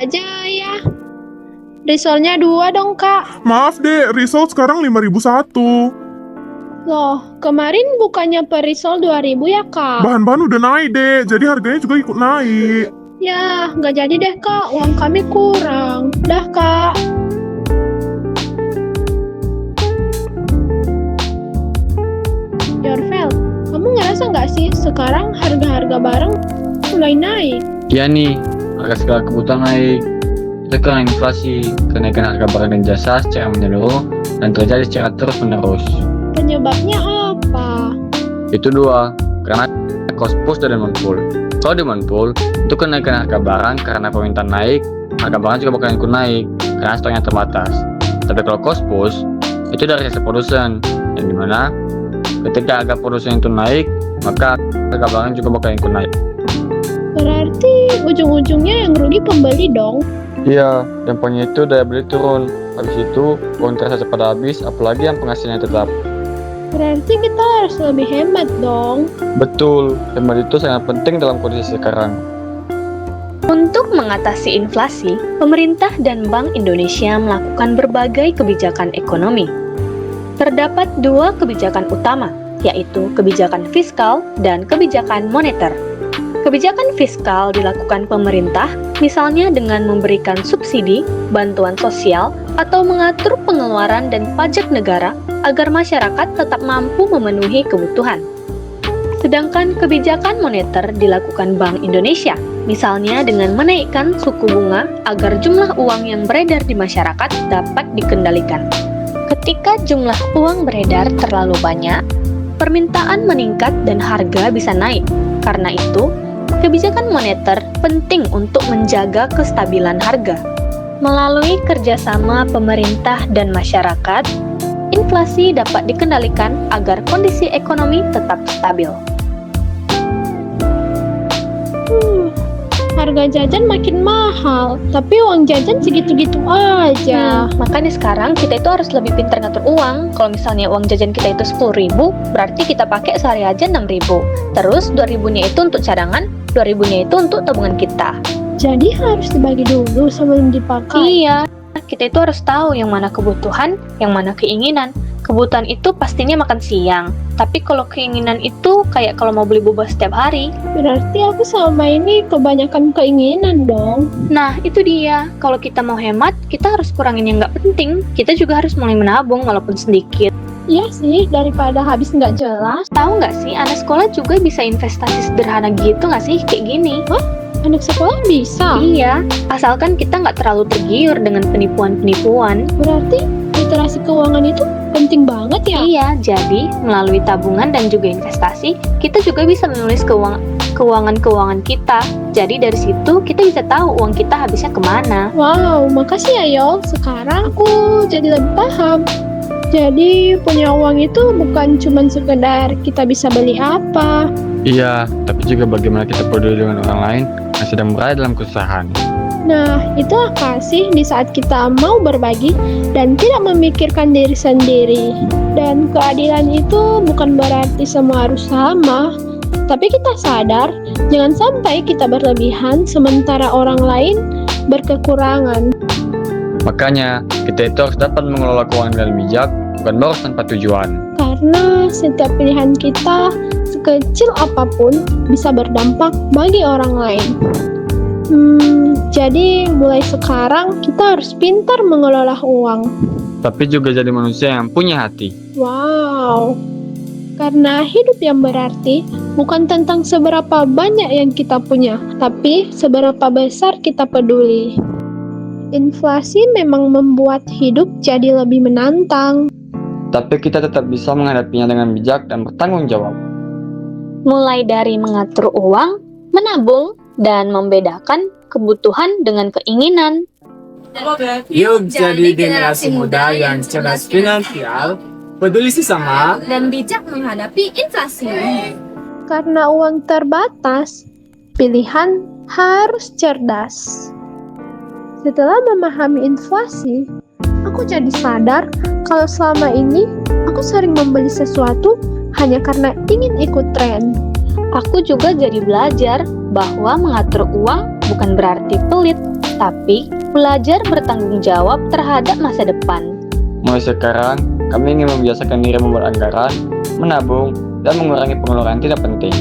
Jaya. Risolnya 2 dong, Kak. Maaf dek, risol sekarang 5.001. Loh, kemarin bukannya per risol 2.000 ya, Kak? Bahan-bahan udah naik dek, jadi harganya juga ikut naik. Ya, nggak jadi deh, Kak. Uang kami kurang. Dah, Kak. Yorvel, kamu ngerasa nggak sih sekarang harga-harga barang mulai naik? Iya nih, harga segala kebutuhan naik. Itu karena inflasi, kenaikan harga barang dan jasa secara menyeluruh dan terjadi secara terus-menerus. Penyebabnya apa? Itu dua, karena cost push dan demand pull. Kalau demand pull, itu kenaikan harga barang karena permintaan naik, harga barang juga bakalan ikut naik karena stoknya terbatas. Tapi kalau cost push, itu dari sisi produsen, yang dimana ketika harga produsen itu naik, maka harga barang juga bakalan ikut naik. Berarti ujung-ujungnya yang rugi pembeli dong. Iya, dampaknya itu daya beli turun. Habis itu, uang transaksi pada habis, apalagi yang penghasilannya tetap. Berarti kita harus lebih hemat dong. Betul, hemat itu sangat penting dalam kondisi sekarang. Untuk mengatasi inflasi, pemerintah dan Bank Indonesia melakukan berbagai kebijakan ekonomi. Terdapat 2 kebijakan utama, yaitu kebijakan fiskal dan kebijakan moneter. Kebijakan fiskal dilakukan pemerintah, misalnya dengan memberikan subsidi, bantuan sosial, atau mengatur pengeluaran dan pajak negara agar masyarakat tetap mampu memenuhi kebutuhan. Sedangkan kebijakan moneter dilakukan Bank Indonesia, misalnya dengan menaikkan suku bunga agar jumlah uang yang beredar di masyarakat dapat dikendalikan. Ketika jumlah uang beredar terlalu banyak, permintaan meningkat dan harga bisa naik. Karena itu, kebijakan moneter penting untuk menjaga kestabilan harga. Melalui kerjasama pemerintah dan masyarakat, inflasi dapat dikendalikan agar kondisi ekonomi tetap stabil. Harga jajan makin mahal, tapi uang jajan segitu-gitu aja. Makanya sekarang kita itu harus lebih pintar ngatur uang. Kalau misalnya uang jajan kita itu 10.000, berarti kita pakai sehari aja 6.000. Terus 2.000-nya itu untuk cadangan, 2.000-nya itu untuk tabungan kita. Jadi harus dibagi dulu sebelum dipakai. Iya, kita itu harus tahu yang mana kebutuhan, yang mana keinginan. Kebutuhan itu pastinya makan siang, tapi kalau keinginan itu kayak kalau mau beli boba setiap hari. Berarti aku selama ini kebanyakan keinginan dong. Nah, itu dia. Kalau kita mau hemat, kita harus kurangin yang nggak penting. Kita juga harus mulai menabung walaupun sedikit. Iya sih, daripada habis nggak jelas. Tahu nggak sih, anak sekolah juga bisa investasi sederhana gitu nggak sih? Kayak gini. Anak sekolah bisa? Iya, asalkan kita nggak terlalu tergiur dengan penipuan-penipuan. Berarti literasi keuangan itu penting banget ya? Iya, jadi melalui tabungan dan juga investasi, kita juga bisa menulis keuangan kita. Jadi dari situ kita bisa tahu uang kita habisnya kemana. Wow, makasih ya Yol. Sekarang aku jadi lebih paham. Jadi punya uang itu bukan cuma sekedar kita bisa beli apa. Iya, tapi juga bagaimana kita peduli dengan orang lain yang sedang berada dalam kesusahan. Nah, itulah kasih di saat kita mau berbagi dan tidak memikirkan diri sendiri. Dan keadilan itu bukan berarti semua harus sama, tapi kita sadar jangan sampai kita berlebihan sementara orang lain berkekurangan. Makanya, kita itu harus dapat mengelola keuangan dengan bijak, bukan boros tanpa tujuan. Karena setiap pilihan kita, sekecil apapun, bisa berdampak bagi orang lain. Jadi mulai sekarang kita harus pintar mengelola uang. Tapi juga jadi manusia yang punya hati. Wow, karena hidup yang berarti bukan tentang seberapa banyak yang kita punya, tapi seberapa besar kita peduli. Inflasi memang membuat hidup jadi lebih menantang. Tapi kita tetap bisa menghadapinya dengan bijak dan bertanggung jawab. Mulai dari mengatur uang, menabung, dan membedakan kebutuhan dengan keinginan. Yuk jadi generasi muda yang cerdas finansial, peduli sesama, dan bijak menghadapi inflasi. Karena uang terbatas, pilihan harus cerdas. Setelah memahami inflasi, aku jadi sadar kalau selama ini aku sering membeli sesuatu hanya karena ingin ikut tren. Aku juga jadi belajar bahwa mengatur uang bukan berarti pelit, tapi belajar bertanggung jawab terhadap masa depan. Mulai sekarang, kami ingin membiasakan diri membuat anggaran, menabung, dan mengurangi pengeluaran tidak penting.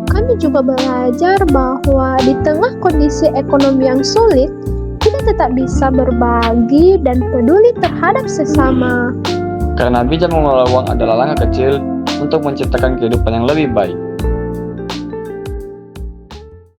Kami juga belajar bahwa di tengah kondisi ekonomi yang sulit, kita tetap bisa berbagi dan peduli terhadap sesama. Karena bijak mengelola uang adalah langkah kecil untuk menciptakan kehidupan yang lebih baik.